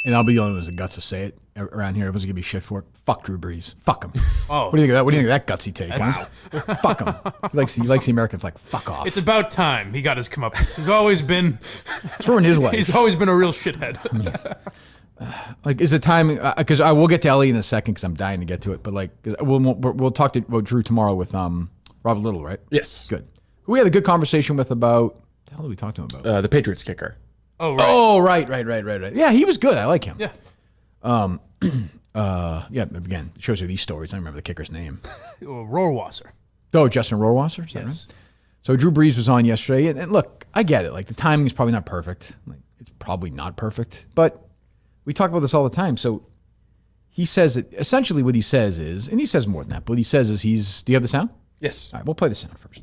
and I'll be the only one who has the guts to say it around here. Everyone's going to give me shit for it. Fuck Drew Brees. Fuck him. Oh. What do you think of that? What do you think of that gutsy take, huh? Fuck him. He likes the Americans like, fuck off. It's about time he got his comeuppance. He's always been... It's ruined his life. He's always been a real shithead. Like, is the time... Because I will get to Ellie in a second because I'm dying to get to it. But, like, cause we'll talk to Drew tomorrow with Robert Little, right? Yes. Good. Who we had a good conversation with about... What the hell did we talk to him about? The Patriots kicker. Oh, right. Right. Yeah, he was good. I like him. Yeah. Yeah, again, it shows you these stories. I don't remember the kicker's name. Rohrwasser. Oh, Justin Rohrwasser? Is that Yes. right? So Drew Brees was on yesterday, and look, I get it. Like, the timing is probably not perfect. Like, it's probably not perfect, but we talk about this all the time. So he says that essentially what he says is, and he says more than that, but what he says is do you have the sound? Yes. All right, we'll play the sound first.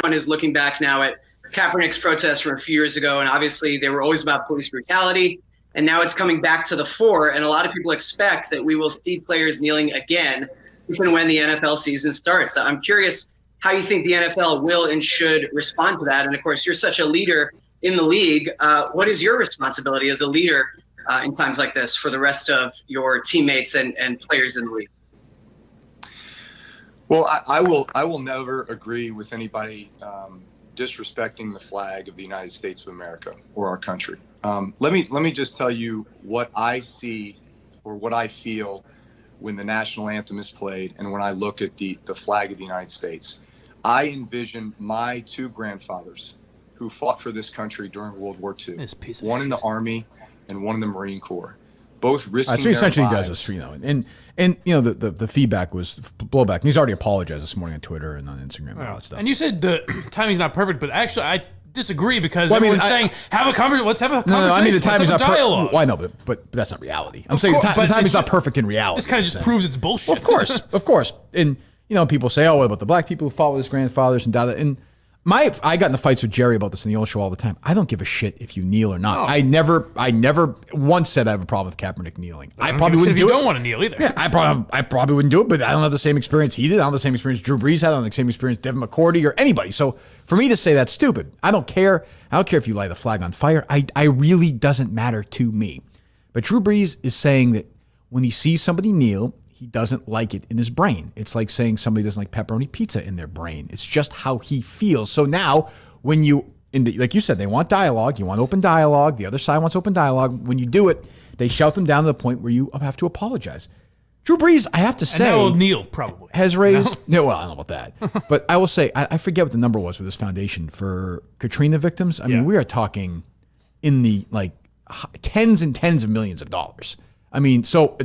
One is looking back now at Kaepernick's protests from a few years ago, and obviously they were always about police brutality, and now it's coming back to the fore, and a lot of people expect that we will see players kneeling again if and when the NFL season starts. I'm curious how you think the NFL will and should respond to that, and of course, you're such a leader in the league. What is your responsibility as a leader in times like this for the rest of your teammates and players in the league? Well, I will never agree with anybody disrespecting the flag of the United States of America or our country. Let me just tell you what I see or what I feel when the national anthem is played and when I look at the flag of the United States. I envision my two grandfathers who fought for this country during World War II, one in the Army and one in the Marine Corps, both risking So he essentially their does lives. this, and the feedback was blowback. And he's already apologized this morning on Twitter and on Instagram and all that stuff. And you said the timing's not perfect, but actually I disagree because Well, I mean, everyone's saying, have a conversation. Let's have a conversation. No, I mean, the Let's timing's have not a dialogue. Why no? But that's not reality. I'm Of saying course, the but timing's it's not ju- perfect in reality. This kind of just proves it's bullshit. Of course. And people say, "Oh, what about the black people who fought with his grandfathers and da?" And I got into fights with Jerry about this in the old show all the time. I don't give a shit if you kneel or not. No. I never once said I have a problem with Kaepernick kneeling. I don't probably give a shit wouldn't if do you it. don't want to kneel either. Yeah, I probably wouldn't do it, but I don't have the same experience he did. I don't have the same experience Drew Brees had. I don't have the same experience Devin McCourty or anybody. So for me to say that's stupid, I don't care. I don't care if you light the flag on fire. I really doesn't matter to me. But Drew Brees is saying that when he sees somebody kneel, he doesn't like it in his brain. It's like saying somebody doesn't like pepperoni pizza in their brain. It's just how he feels. So now when like you said, they want dialogue. You want open dialogue. The other side wants open dialogue. When you do it, they shout them down to the point where you have to apologize. Drew Brees, I have to say, And now he'll kneel, probably. has raised. No, well, I don't know about that, but I will say I forget what the number was with this foundation for Katrina victims. I mean, we are talking in the tens and tens of millions of dollars. I mean, so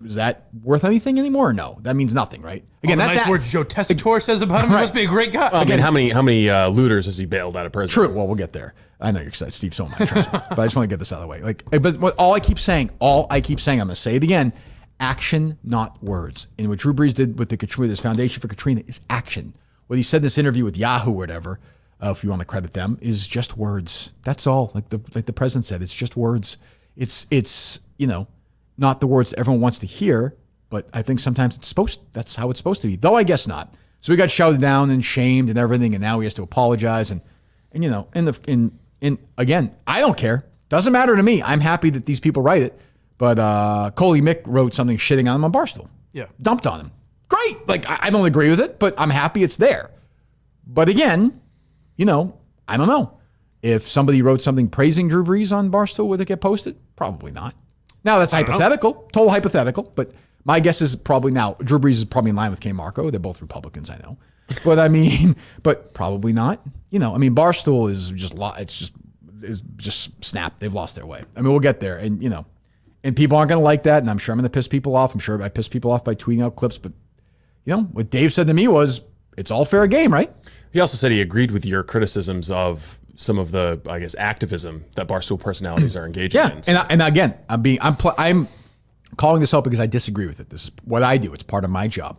is that worth anything anymore? Or no, that means nothing, right? Again, All the nice words Joe Tessitore says about him. He must be a great guy. Again, how many looters has he bailed out of prison? True. Well, we'll get there. I know you're excited, Steve. So much, trust me. But I just want to get this out of the way. But all I keep saying, I'm going to say it again: action, not words. And what Drew Brees did with his foundation for Katrina is action. What he said in this interview with Yahoo or whatever, if you want to credit them, is just words. That's all. Like the president said, it's just words. It's not the words that everyone wants to hear, but I think sometimes that's how it's supposed to be. Though I guess not. So he got shouted down and shamed and everything, and now he has to apologize. And again, I don't care. Doesn't matter to me. I'm happy that these people write it. But Coley Mick wrote something shitting on him on Barstool. Yeah. Dumped on him. Great. Like, I don't agree with it, but I'm happy it's there. But again, I don't know. If somebody wrote something praising Drew Brees on Barstool, would it get posted? Probably not. Now, that's hypothetical, total hypothetical, but my guess is probably now, Drew Brees is probably in line with K. Marco. They're both Republicans, I know. But I mean, but probably not. Barstool is just snapped. They've lost their way. I mean, we'll get there. And, and people aren't going to like that. And I'm sure I'm going to piss people off. I'm sure I piss people off by tweeting out clips. But, what Dave said to me was, it's all fair game, right? He also said he agreed with your criticisms of some of the, I guess, activism that Barstool personalities are engaging in. And again, I'm calling this out because I disagree with it. This is what I do. It's part of my job.